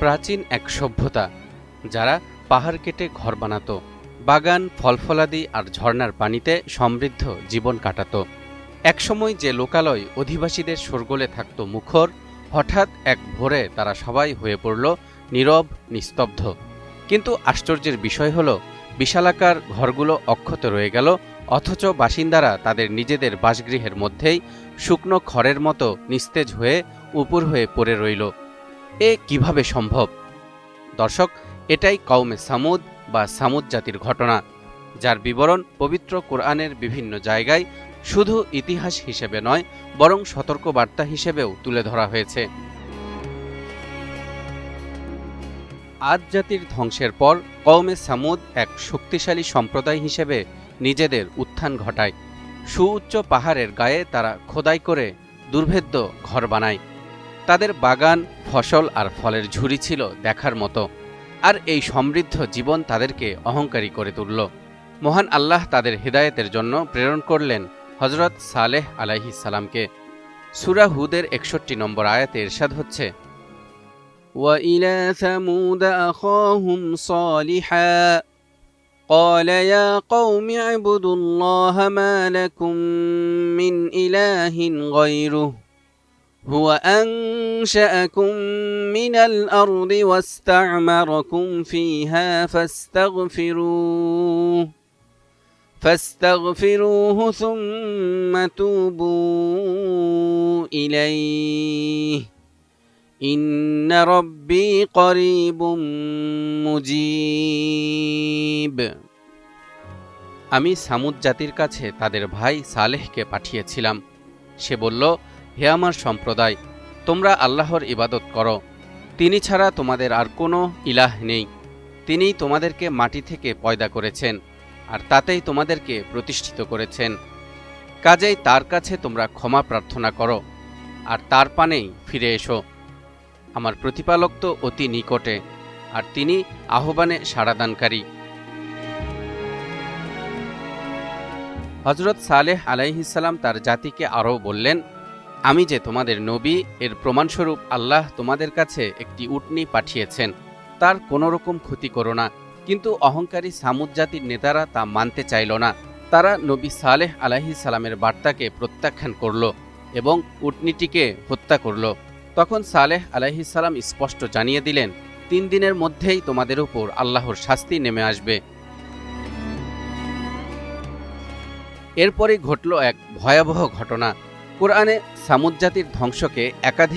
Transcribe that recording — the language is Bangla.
প্রাচীন এক সভ্যতা যারা পাহাড় কেটে ঘর বানাত, বাগান, ফলফলাদি আর ঝর্ণার পানিতে সমৃদ্ধ জীবন কাটাত। একসময় যে লোকালয় অধিবাসীদের শোরগোলে থাকত মুখর, হঠাৎ এক ভোরে তারা সবাই হয়ে পড়ল নীরব, নিস্তব্ধ। কিন্তু আশ্চর্যের বিষয় হল, বিশালাকার ঘরগুলো অক্ষত রয়ে গেল, অথচ বাসিন্দারা তাদের নিজেদের বাসগৃহের মধ্যেই শুকনো খড়ের মতো নিস্তেজ হয়ে উপুর হয়ে পড়ে রইল। এ কিভাবে সম্ভব? দর্শক, এটাই কওমে সামুদ বা সামুদ জাতির ঘটনা, যার বিবরণ পবিত্র কোরআনের বিভিন্ন জায়গায় শুধু ইতিহাস হিসেবে নয়, বরং সতর্কবার্তা হিসেবেও তুলে ধরা হয়েছে। আদ জাতির ধ্বংসের পর কওমে সামুদ এক শক্তিশালী সম্প্রদায় হিসেবে নিজেদের উত্থান ঘটায়। সুউচ্চ পাহাড়ের গায়ে তারা খোদাই করে দুর্ভেদ্য ঘর বানায়। তাদের বাগান, ফসল আর ফলের ঝুড়ি ছিল দেখার মতো, আর এই সমৃদ্ধ জীবন তাদেরকে অহংকারী করে তুলল। মহান আল্লাহ তাদের হিদায়েতের জন্য প্রেরণ করলেন হযরত সালেহ আলাইহিস সালামকে। সূরা হুদের ৬১ নম্বর আয়াতে ইরশাদ হচ্ছে, وَإِلَى ثَمُودَ أَخَاهُمْ صَالِحًا قَالَ يَا قَوْمِ اعْبُدُوا اللَّهَ مَا لَكُمْ مِنْ إِلَٰهٍ غَيْرُهُ هُوَ أَنشَأَكُم مِّنَ الْأَرْضِ وَاسْتَعْمَرَكُمْ فِيهَا فَاسْتَغْفِرُوهُ ثُمَّ تُوبُوا إِلَيْهِ إِنَّ رَبِّي قَرِيبٌ مُجِيبٌ। আমি সামুদ জাতির কাছে তাদের ভাই সালেহকে পাঠিয়েছিলাম। সে বলল, হে আমার সম্প্রদায়, তোমরা আল্লাহর ইবাদত করো। তিনি ছাড়া তোমাদের আর কোনো ইলাহ নেই। তিনি তোমাদেরকে মাটি থেকে পয়দা করেছেন, আর তাতেই তোমাদেরকে প্রতিষ্ঠিত করেছেন। কাজেই তার কাছে তোমরা ক্ষমা প্রার্থনা করো, আর তার পানেই ফিরে এসো। আমার প্রতিপালক তো অতি নিকটে, আর তিনি আহ্বানে সাড়াদানকারী। হযরত সালেহ আলাইহিস সালাম তার জাতিকে আরও বললেন, আমি যে তোমাদের নবী, এর প্রমাণস্বরূপ আল্লাহ তোমাদের কাছে একটি উটনী পাঠিয়েছেন। তার কোনো রকম ক্ষতি করো না। কিন্তু অহংকারী সামুদ জাতির নেতারা তা মানতে চাইল না। তারা নবী সালেহ আলাইহিস সালামের বার্তাকে প্রত্যাখ্যান করল এবং উটনীটিকে হত্যা করল। তখন সালেহ আলাইহিস সালাম স্পষ্ট জানিয়ে দিলেন, ৩ দিনের মধ্যেই তোমাদের উপর আল্লাহর শাস্তি নেমে আসবে। এরপরই ঘটল এক ভয়াবহ ঘটনা। কোরআনে সামুদ জাতির ধ্বংসকে একাধিক